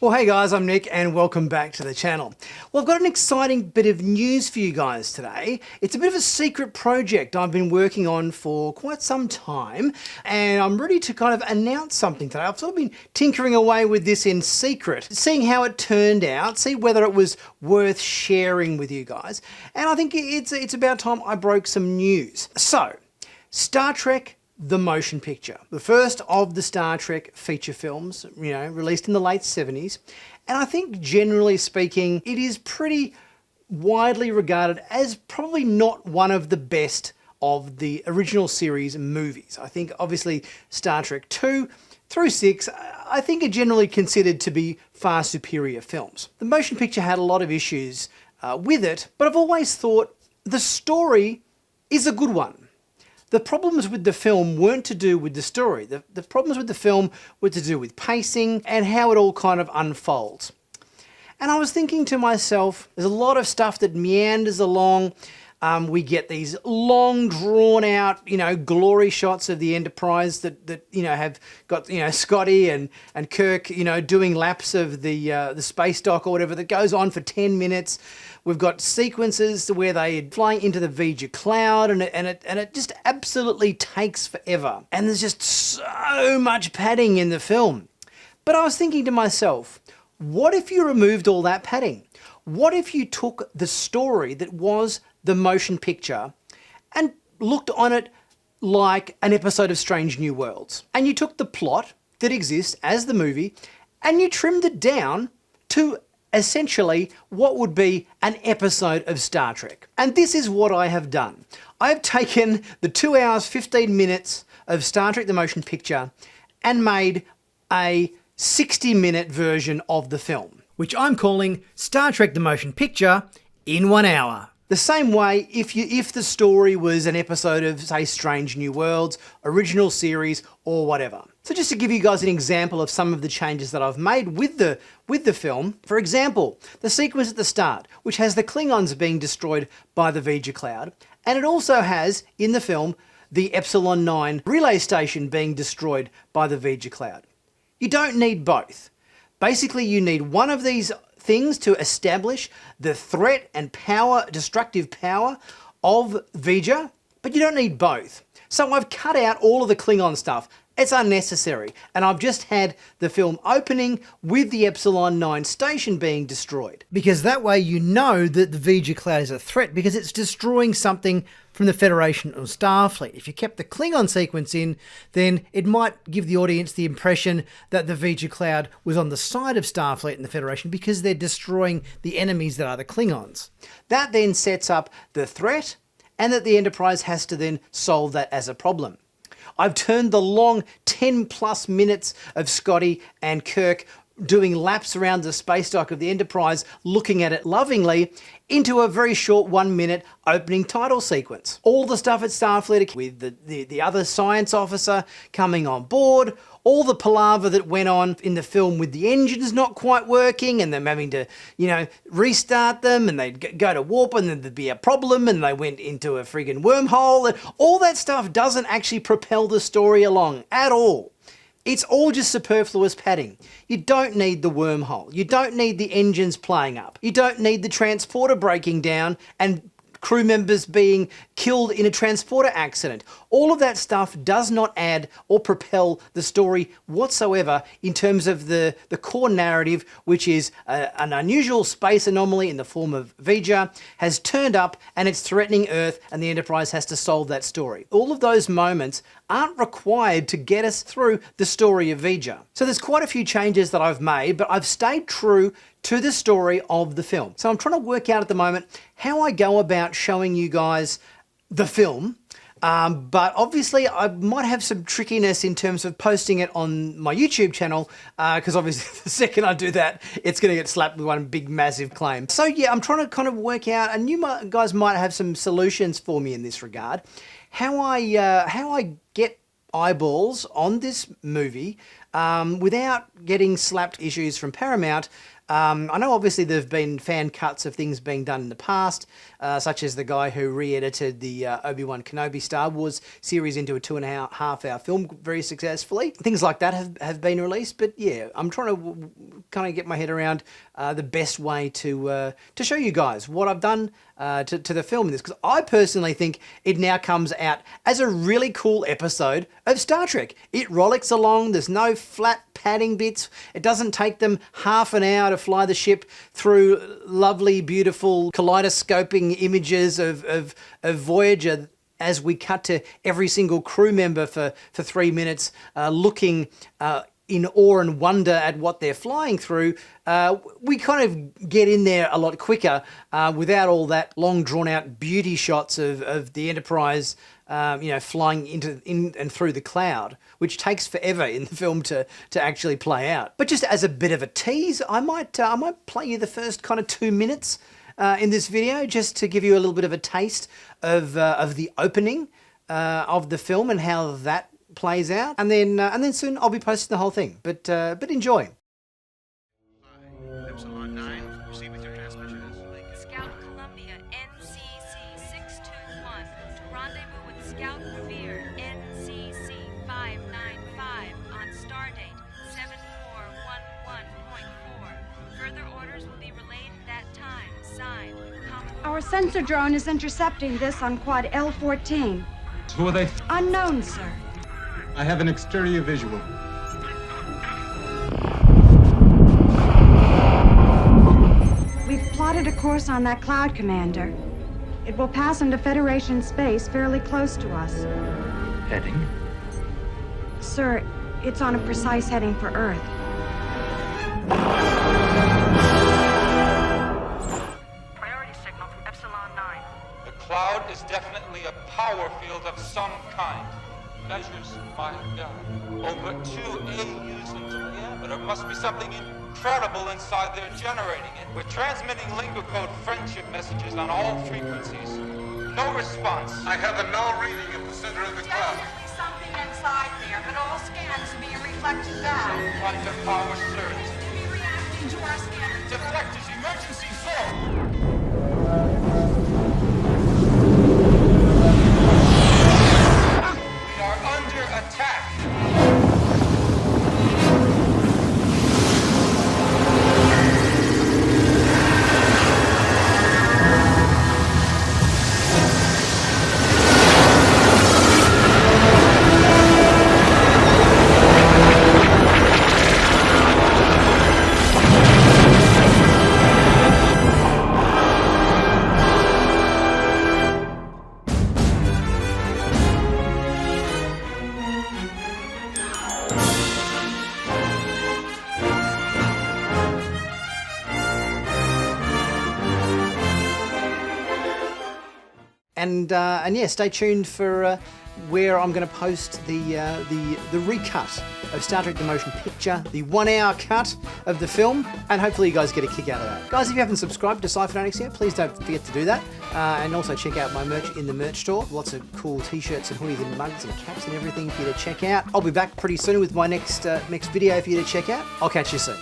Well, hey guys, I'm Nick and welcome back to the channel. Well, I've got an exciting bit of news for you guys today. It's a bit of a secret project I've been working on for quite some time, and I'm ready to kind of announce something today. I've sort of been tinkering away with this in secret, seeing how it turned out, see whether it was worth sharing with you guys. And I think it's about time I broke some news. So, Star Trek the motion picture, the first of the Star Trek feature films, released in the late 70s. And I think generally speaking, it is pretty widely regarded as probably not one of the best of the original series movies. I think obviously Star Trek 2 through 6, I think are generally considered to be far superior films. The motion picture had a lot of issues with it, but I've always thought the story is a good one. The problems with the film weren't to do with the story. The problems with the film were to do with pacing and how it all kind of unfolds. And I was thinking to myself, there's a lot of stuff that meanders along. We get these long, drawn out, glory shots of the Enterprise that have got, Scotty and Kirk, doing laps of the space dock or whatever that goes on for 10 minutes. We've got sequences where they're flying into the Vija cloud and it just absolutely takes forever. And there's just so much padding in the film. But I was thinking to myself, what if you removed all that padding? What if you took the story that was the motion picture and looked on it like an episode of Strange New Worlds? And you took the plot that exists as the movie and you trimmed it down to essentially what would be an episode of Star Trek. And this is what I have done. I've taken the 2 hours, 15 minutes of Star Trek the motion picture and made a 60-minute version of the film, which I'm calling Star Trek the motion picture in 1 hour. The same way if the story was an episode of, say, Strange New Worlds, original series, or whatever. So just to give you guys an example of some of the changes that I've made with the film, for example, the sequence at the start, which has the Klingons being destroyed by the Vija cloud, and it also has, in the film, the Epsilon 9 relay station being destroyed by the Vija cloud. You don't need both. Basically, you need one of these things to establish the threat and power, destructive power of Vija, but you don't need both. So I've cut out all of the Klingon stuff. It's unnecessary. And I've just had the film opening with the Epsilon 9 station being destroyed. Because that way you know that the Vija cloud is a threat because it's destroying something from the Federation or Starfleet. If you kept the Klingon sequence in, then it might give the audience the impression that the Vija cloud was on the side of Starfleet and the Federation because they're destroying the enemies that are the Klingons. That then sets up the threat and that the Enterprise has to then solve that as a problem. I've turned the long 10 plus minutes of Scotty and Kirk doing laps around the space dock of the Enterprise, looking at it lovingly, into a very short 1 minute opening title sequence. All the stuff at Starfleet with the other science officer coming on board, all the palaver that went on in the film with the engines not quite working and them having to, restart them and they'd go to warp and then there'd be a problem and they went into a friggin' wormhole. And all that stuff doesn't actually propel the story along at all. It's all just superfluous padding. You don't need the wormhole. You don't need the engines playing up. You don't need the transporter breaking down and crew members being killed in a transporter accident. All of that stuff does not add or propel the story whatsoever in terms of the core narrative, which is an unusual space anomaly in the form of Vija has turned up and it's threatening Earth and the Enterprise has to solve that story. All of those moments aren't required to get us through the story of Vija. So there's quite a few changes that I've made, but I've stayed true to the story of the film. So I'm trying to work out at the moment how I go about showing you guys the film. But obviously I might have some trickiness in terms of posting it on my YouTube channel, because obviously the second I do that, it's going to get slapped with one big massive claim. So yeah, I'm trying to kind of work out, and you guys might have some solutions for me in this regard, how I get eyeballs on this movie without getting slapped issues from Paramount I know obviously there have been fan cuts of things being done in the past, such as the guy who re-edited the Obi-Wan Kenobi Star Wars series into a 2.5-hour film very successfully. Things like that have been released, but yeah, I'm trying to kind of get my head around the best way to show you guys what I've done to the film in this, because I personally think it now comes out as a really cool episode of Star Trek. It rollicks along, there's no flat padding bits, it doesn't take them half an hour to fly the ship through lovely, beautiful, kaleidoscoping images of Voyager as we cut to every single crew member for 3 minutes looking in awe and wonder at what they're flying through. We kind of get in there a lot quicker without all that long drawn out beauty shots of the Enterprise flying in and through the cloud, which takes forever in the film to actually play out. But just as a bit of a tease, I might play you the first kind of 2 minutes in this video, just to give you a little bit of a taste of the opening of the film and how that plays out, and then soon I'll be posting the whole thing. But enjoy. Epsilon 9, proceed with your transmissions. Scout Columbia, NCC 621, to rendezvous with Scout Revere, NCC 595, on stardate 7411.4. Further orders will be relayed at that time. Signed, Our sensor drone is intercepting this on quad L14. Who are they? Unknown, sir. I have an exterior visual. We've plotted a course on that cloud, Commander. It will pass into Federation space fairly close to us. Heading? Sir, it's on a precise heading for Earth. Priority signal from Epsilon 9. The cloud is definitely a power field of some kind. Measures my God. Over 2 AUs in diameter. Must be something incredible inside there generating it. We're transmitting lingo code friendship messages on all frequencies. No response. I have a null reading at the center of the cloud. Definitely something inside there, but all scans are being reflected back. Some kind of power surge. Seems to be reacting to our scanners. Deflectors, emergency zone. We are under attack. And yeah, stay tuned for where I'm going to post the recut of Star Trek: The Motion Picture, the 1 hour cut of the film, and hopefully you guys get a kick out of that. Guys, if you haven't subscribed to Sci-Finatics yet, please don't forget to do that. And also check out my merch in the merch store. Lots of cool t-shirts and hoodies and mugs and caps and everything for you to check out. I'll be back pretty soon with my next video for you to check out. I'll catch you soon.